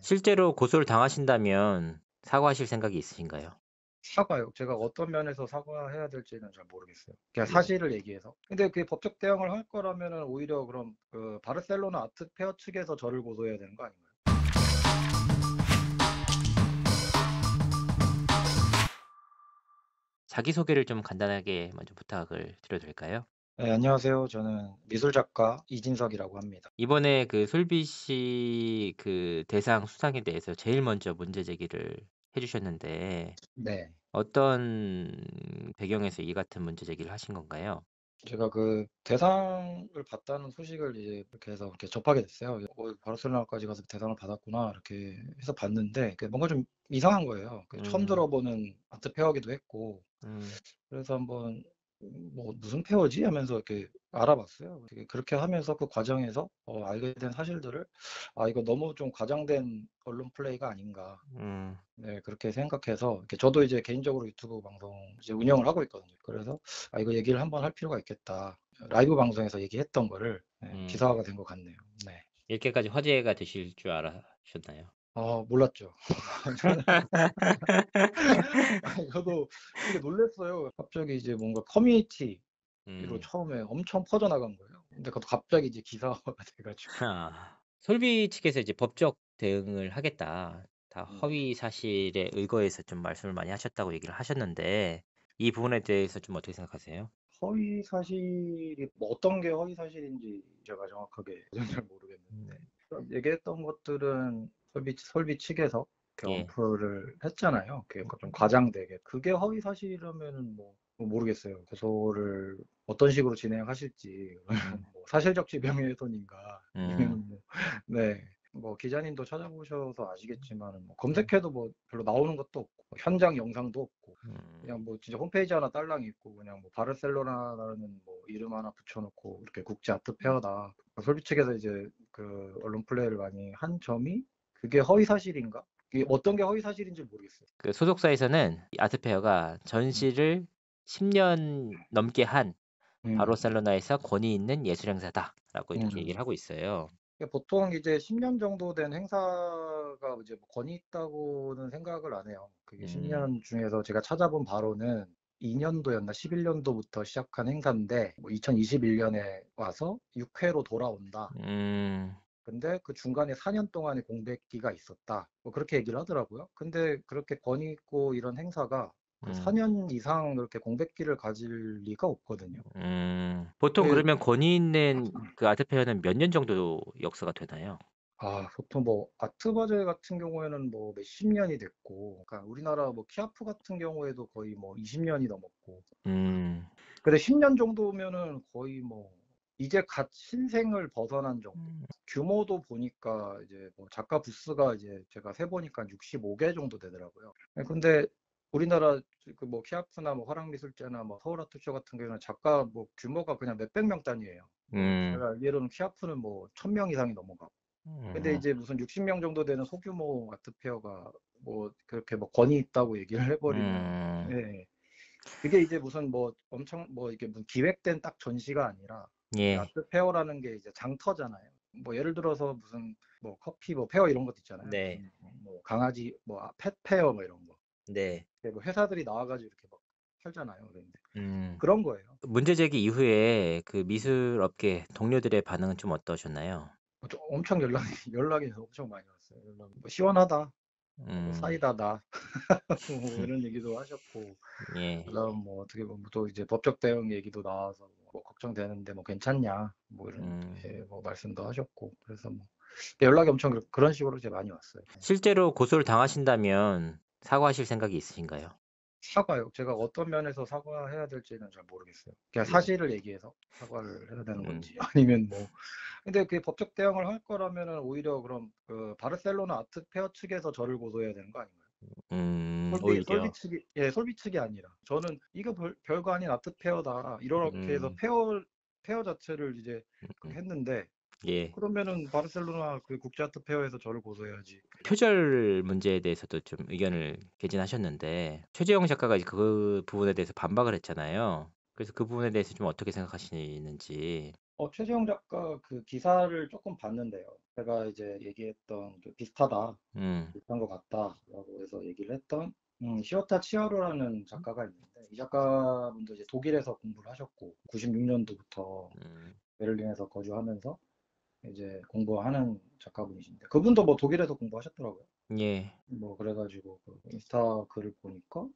실제로 고소를 당하신다면 사과하실 생각이 있으신가요? 사과요. 제가 어떤 면에서 사과해야 될지는 잘 모르겠어요. 그냥 네. 사실을 얘기해서. 근데 그 법적 대응을 할 거라면은 오히려 그럼 그 바르셀로나 아트페어 측에서 저를 고소해야 되는 거 아닌가요? 자기소개를 좀 간단하게 먼저 부탁을 드려도 될까요? 네, 안녕하세요. 저는 미술 작가 이진석이라고 합니다. 이번에 그 솔비 씨 그 대상 수상에 대해서 제일 먼저 문제 제기를 해 주셨는데 네. 어떤 배경에서 이 같은 문제 제기를 하신 건가요? 제가 그 대상을 받다는 소식을 이제 이렇게 해서 이렇게 접하게 됐어요. 바르셀로나까지 가서 대상을 받았구나 이렇게 해서 봤는데 뭔가 좀 이상한 거예요. 처음 음. 들어보는 아트 페어기도 했고 음. 그래서 한번 뭐 '무슨 페어지?' 하면서 이렇게 알아봤어요. 그렇게 하면서 그 과정에서 알게 된 사실들을 '아 이거 너무 좀 과장된 언론 플레이가 아닌가.' 음. 네 그렇게 생각해서 이렇게 저도 이제 개인적으로 유튜브 방송 이제 운영을 하고 있거든요. 그래서 '아 이거 얘기를 한번 할 필요가 있겠다.' 라이브 방송에서 얘기했던 거를 음. 기사화가 된 것 같네요. 네. 이렇게까지 화제가 되실 줄 알았셨나요? 몰랐죠. 저는 저도 되게 놀랐어요. 갑자기 이제 뭔가 커뮤니티로 음. 처음에 엄청 퍼져나간 거예요. 근데 그것도 갑자기 이제 기사화가 돼 가지고. 솔비 측에서 이제 "법적 대응을 하겠다. 다 네. 허위 사실에 의거해서 좀 말씀을 많이 하셨다."고 얘기를 하셨는데 이 부분에 대해서 좀 어떻게 생각하세요? 허위 사실이 뭐 어떤 게 허위 사실인지 제가 정확하게 잘 모르겠는데 음. 얘기했던 것들은 솔비 측에서 이렇게 예. 언플을 했잖아요. 그러니까 좀 과장되게. 그게 허위 사실이라면은 뭐 모르겠어요. 고소를 어떤 식으로 진행하실지 음. 뭐 사실적지 명예훼손인가 음. 아니면은 뭐 네. 뭐 기자님도 찾아보셔서 아시겠지만은 뭐 음. 검색해도 뭐 별로 나오는 것도 없고 현장 영상도 없고 음. 그냥 뭐 진짜 홈페이지 하나 딸랑 있고 그냥 뭐 바르셀로나라는 뭐 이름 하나 붙여 놓고 이렇게 국제 아트 페어다. 솔비 측에서 이제 그 언론 플레이를 많이 한 점이 그게 허위 사실인가? 이게 어떤 게 허위 사실인지 모르겠어요. 그 소속사에서는 이 아트페어가 음. "전시를 10년 넘게 한 음. 바르셀로나에서 권위 있는 예술 행사다."라고 이렇게 음. 얘기를 하고 있어요. 보통 이제 10년 정도 된 행사가 이제 뭐 권위 있다고는 생각을 안 해요. 그게 10음. 년 중에서 제가 찾아본 바로는 2 년도였나 11 년도부터 시작한 행사인데 뭐 2021 년에 와서 6 회로 돌아온다. 음. 근데 그 중간에 4년 동안의 공백기가 있었다. 뭐 그렇게 얘기를 하더라고요. 근데 그렇게 권위 있고 이런 행사가 그 4 음. 년 이상 그렇게 공백기를 가질 리가 없거든요. 보통 그 그러면 권위 있는 그 아트페어는 몇 년 정도 역사가 되나요? 보통 뭐 아트바젤 같은 경우에는 뭐 몇십 년이 됐고 그러니까 우리나라 뭐 키아프 같은 경우에도 거의 뭐 20 년이 넘었고 음. 근데 10년 정도면은 거의 뭐 이제 갓 신생을 벗어난 정도. 음. 규모도 보니까 이제 뭐 작가 부스가 이제 제가 세 보니까 65개 정도 되더라고요. 근데 우리나라 그 뭐 키아프나 뭐 화랑미술제나 뭐 서울아트쇼 같은 경우는 작가 뭐 규모가 그냥 몇백 명 단위예요. 뭐 음. 제가 알기로는 키아프는 뭐 1000명 이상이 넘어가고. 근데 음. 이제 무슨 60명 정도 되는 소규모 아트페어가 뭐 그렇게 뭐 권위 있다고 얘기를 해 버리면 음. 예. 그게 이제 무슨 뭐 엄청 뭐 이게 무슨 기획된 딱 전시가 아니라 이게 예. 아트 페어라는 게 이제 장터잖아요. 뭐 예를 들어서 무슨 뭐 커피 뭐 페어 이런 것도 있잖아요. 네. 무슨 뭐 강아지 뭐 펫 페어 뭐 이런 거. 네. 뭐 회사들이 나와 가지고 이렇게 막 팔잖아요. 그런데 음. 그런 거예요. 문제 제기 이후에 그 음. 미술 업계 동료들의 반응은 좀 어떠셨나요? 좀 엄청 연락이 연락이 엄청 많이 왔어요. 연락이 뭐 "시원하다." 뭐 음. "사이다다." 뭐 이런 얘기도 하셨고 예. 그다음 뭐 어떻게 보면 또 이제 법적 대응 얘기도 나와서 뭐 "걱정되는데 뭐 괜찮냐." 뭐 이런 음. 뭐 말씀도 하셨고 그래서 뭐 연락이 엄청 그런 식으로 이제 많이 왔어요. 네. 실제로 고소를 당하신다면 사과하실 생각이 있으신가요? 사과요. 제가 어떤 면에서 사과해야 될지는 잘 모르겠어요. 그냥 네. 사실을 얘기해서 사과를 해야 되는 음. 건지 아니면 뭐 근데 그게 법적 대응을 할 거라면은 오히려 그럼 그 바르셀로나 아트 페어 측에서 저를 고소해야 되는 거 아닌가요? 솔비 오히려. 측이 솔비 측이 아니라 저는 "이거 별거 아닌 아트 페어다." 이렇게 해서 음. 페어 자체를 이제 그 음. 했는데 예. 그러면은 바르셀로나 그 국제 아트 페어에서 저를 고소해야지. 표절 문제에 대해서도 좀 의견을 개진하셨는데 최재형 작가가 이제 그 부분에 대해서 반박을 했잖아요. 그래서 그 부분에 대해서 좀 어떻게 생각하시는지. 최재형 작가 그 기사를 조금 봤는데요. 제가 이제 얘기했던 그 비슷하다, 음. 비슷한 것 같다라고 해서 얘기를 했던 시오타 치하루라는 작가가 있는데 이 작가분도 이제 독일에서 공부를 하셨고 96년도부터 음. 베를린에서 거주하면서 이제 공부하는 작가분이신데 그분도 뭐 독일에서 공부하셨더라고요. 예. 뭐 그래가지고 그 인스타 글을 보니까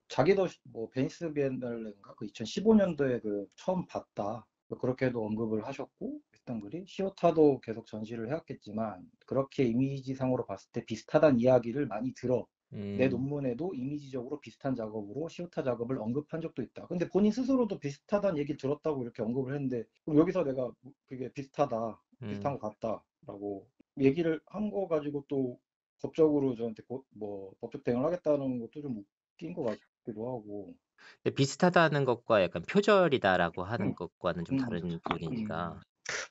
자기도 뭐 베니스 비엔날레인가 그 2015년도에 그 처음 봤다. 뭐 그렇게도 언급을 하셨고 했던 글이 시오타도 계속 전시를 해왔겠지만 그렇게 이미지상으로 봤을 때 비슷하다는 이야기를 많이 들어. 내 음. 논문에도 이미지적으로 비슷한 작업으로 시오타 작업을 언급한 적도 있다. 근데 본인 스스로도 비슷하다는 얘기를 들었다고 이렇게 언급을 했는데 그럼 여기서 내가 그게 비슷하다, 비슷한 음. 것 같다라고 얘기를 한 거 가지고 또 법적으로 저한테 뭐 법적 대응을 하겠다는 것도 좀 웃긴 것 같기도 하고. 근데 비슷하다는 것과 약간 표절이다라고 하는 음, 것과는 좀 음, 다른 부분이니까.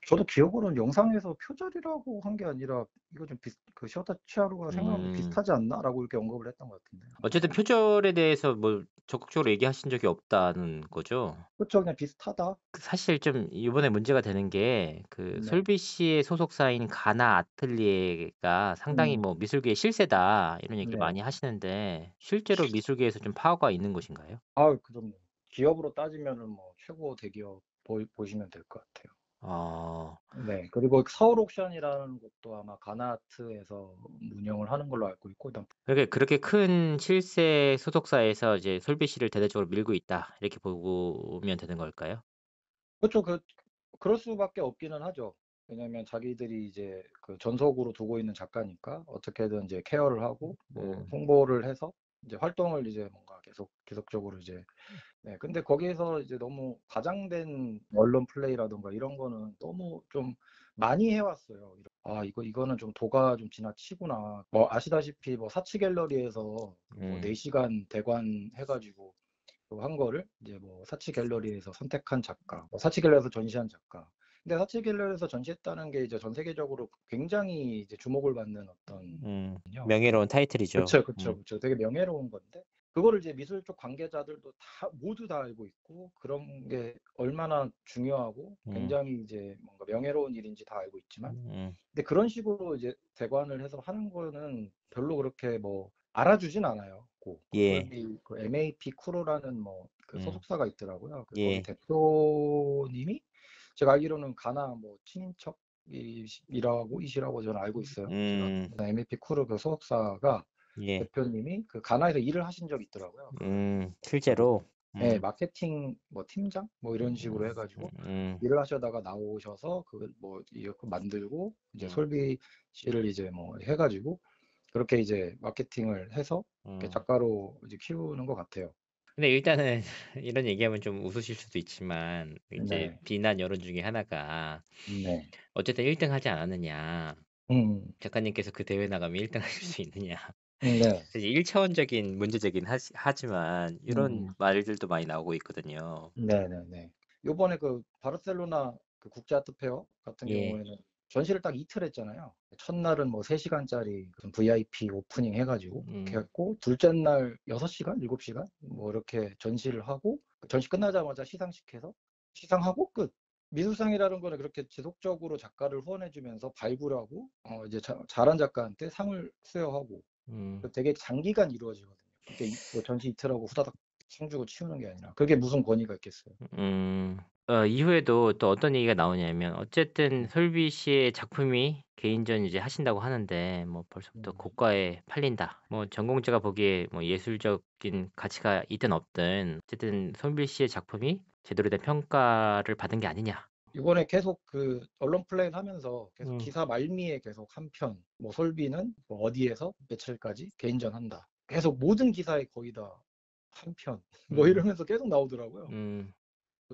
저도 기억으로는 영상에서 표절이라고 한 게 아니라 이거 좀 그 시어타 치아루가 생각하는 게 음. 비슷하지 않나라고 이렇게 언급을 했던 것 같은데. 어쨌든 표절에 대해서 뭐 적극적으로 얘기하신 적이 없다는 거죠? 그렇죠, 그냥 비슷하다. 그 사실 좀 이번에 문제가 되는 게 그 네. 솔비씨의 소속사인 가나 아틀리에가 상당히 음, 뭐 "미술계의 실세다." 이런 얘기를 네. 많이 하시는데 실제로 미술계에서 좀 파워가 있는 곳인가요? 그럼요. 기업으로 따지면은 뭐 최고 대기업 보시면 될 것 같아요. 어. 네. 그리고 서울 옥션이라는 곳도 아마 가나아트에서 운영을 하는 걸로 알고 있고, 일단 그렇게 큰 실세 소속사에서 이제 솔비씨를 대대적으로 밀고 있다 이렇게 보면 되는 걸까요? 그렇죠. 그럴 수밖에 없기는 하죠. 왜냐면 자기들이 이제 그 전속으로 두고 있는 작가니까 어떻게든 이제 케어를 하고 뭐 음. 홍보를 해서 이제 활동을 이제 뭔가 계속적으로 이제. 네. 근데 거기에서 이제 너무 과장된 언론 플레이라든가 이런 거는 너무 좀 많이 해왔어요. 이거는 좀 도가 좀 지나치구나. 뭐 아시다시피 뭐 사치 갤러리에서 그뭐 음. 4시간 대관 해가지고 한 거를 이제 뭐 사치 갤러리에서 선택한 작가, 뭐 사치 갤러리에서 전시한 작가. 근데 사치 갤러리에서 전시했다는 게 이제 전 세계적으로 굉장히 이제 주목을 받는 어떤 음. 요. 명예로운 타이틀이죠. 그쵸, 그쵸, 그쵸. 되게 명예로운 건데 그거를 이제 미술 쪽 관계자들도 다 모두 다 알고 있고 그런 게 얼마나 중요하고 음. 굉장히 이제 뭔가 명예로운 일인지 다 알고 있지만 음. 근데 그런 식으로 이제 대관을 해서 하는 거는 별로 그렇게 뭐 알아주진 않아요. 그 예. 솔비 그 MAP 크루라는 뭐 그 음. 소속사가 있더라고요. 그 거기 예. 대표님이 제가 알기로는 가나 뭐 친인척이라고 이시라고 저는 알고 있어요. 제가 음. MAP 크루 그 소속사가 예. 대표님이 그 가나에서 일을 하신 적이 있더라고요. 저기 실제로? 예, 음. 마케팅 뭐 팀장 뭐 이런 식으로 해가지고 음. 일을 하셔다가 나오셔서 그 뭐 이거 만들고 이제 음. 솔비 씨를 이제 뭐 해가지고 그렇게 이제 마케팅을 해서 이렇게 음. 작가로 이제 키우는 것 같아요. 근데 일단은 이런 얘기하면 좀 웃으실 수도 있지만 이제 네, 비난 여론 중에 하나가 네, 어쨌든 1등 하지 않았느냐. 음, 작가님께서 그 대회 나가면 1등 하실 수 있느냐. 네, 사실 1차원적인 문제제기는 하지만 이런 음, 말들도 많이 나오고 있거든요. 네, 네, 네. 요번에 그 바르셀로나 그 국제아트 페어 같은 예. 경우에는 전시를 딱 이틀 했잖아요. 첫날은 뭐 3시간짜리 VIP 오프닝 해가지고 그렇게 음. 했고 둘째 날 6시간, 7시간 뭐 이렇게 전시를 하고 전시 끝나자마자 시상식해서 시상하고 끝. 미술상이라는 거는 그렇게 지속적으로 작가를 후원해주면서 발굴하고 이제 잘한 작가한테 상을 수여하고 음. 되게 장기간 이루어지거든요. 그게 뭐 전시 이틀하고 후다닥 상 주고 치우는 게 아니라 그게 무슨 권위가 있겠어요. 음. 이후에도 또 어떤 얘기가 나오냐면 어쨌든 음, 솔비 씨의 작품이 개인전 이제 하신다고 하는데 뭐 벌써부터 음, 고가에 팔린다. 뭐 전공자가 보기에 뭐 예술적인 가치가 있든 없든 어쨌든 솔비 씨의 작품이 제대로 된 평가를 받은 게 아니냐. 이번에 계속 그 언론 플레이를 하면서 계속 음. 기사 말미에 계속 한 편, 뭐 솔비는 뭐 어디에서 며칠까지 개인전 한다. 계속 모든 기사에 거의 다 한 편, 뭐 음. 이러면서 계속 나오더라고요. 음.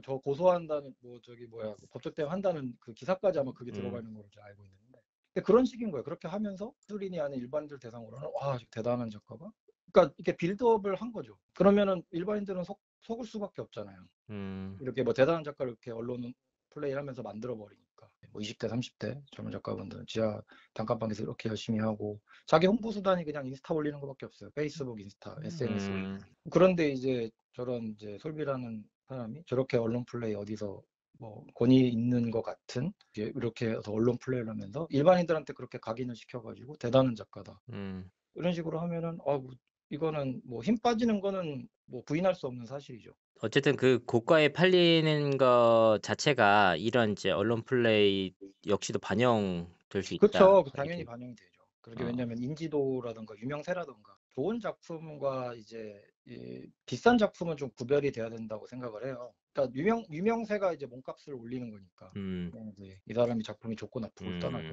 저 고소한다는 뭐 저기 뭐야 그 법적 대응 한다는 그 기사까지 아마 그게 들어가 음. 있는 걸로 알고 있는데. 근데 그런 식인 거예요. 그렇게 하면서 수린이 아닌 일반인들 대상으로는 와 대단한 작가가. 그러니까 이렇게 빌드업을 한 거죠. 그러면은 일반인들은 속을 수밖에 없잖아요. 음. 이렇게 뭐 대단한 작가를 이렇게 언론 플레이를 하면서 만들어 버리니까 뭐 20대 30대 젊은 작가분들은 지하 단칸방에서 이렇게 열심히 하고 자기 홍보 수단이 그냥 인스타 올리는 것밖에 없어요. 페이스북, 인스타, SNS 올리는. 음. 그런데 이제 저런 이제 솔비라는 사람이 저렇게 언론 플레이 어디서 뭐 권위 있는 것 같은 이렇게 해서 언론 플레이를 하면서 일반인들한테 그렇게 각인을 시켜가지고 대단한 작가다 음. 이런 식으로 하면은 뭐 이거는 뭐 힘 빠지는 거는 뭐 부인할 수 없는 사실이죠. 어쨌든 그 고가에 팔리는 것 자체가 이런 이제 언론 플레이 역시도 반영될 수 있다. 그쵸. 당연히 이렇게. 반영이 되죠. 그렇게 어. 왜냐하면 인지도라든가 유명세라든가 좋은 작품과 이제 이 비싼 작품은 좀 구별이 돼야 된다고 생각을 해요. 그러니까 유명세가 이제 몸값을 올리는 거니까. 음. 그냥 이제 이 사람이 작품이 좋고 나쁘고를 떠나서.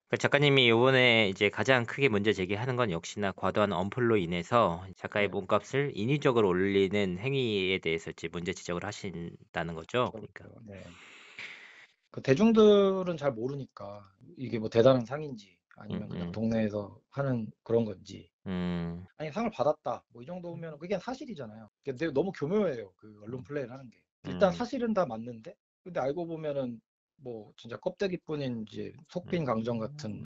그 작가님이 요번에 이제 가장 크게 문제 제기하는 건 역시나 과도한 언플로 인해서 작가의 네. 몸값을 인위적으로 올리는 행위에 대해서 이제 문제 지적을 하신다는 거죠. 그렇죠, 그러니까. 그렇죠. 네. 그 대중들은 잘 모르니까 이게 뭐 대단한 상인지 아니면 그냥 음음. 동네에서 하는 그런 건지. 음. 아니 상을 받았다. 뭐 이 정도면 그게 사실이잖아요. 근데 너무 교묘해요. 그 언론 플레이를 하는 게. 일단 음. 사실은 다 맞는데 근데 알고 보면은 뭐 진짜 껍데기뿐인 이제 속빈 강정 같은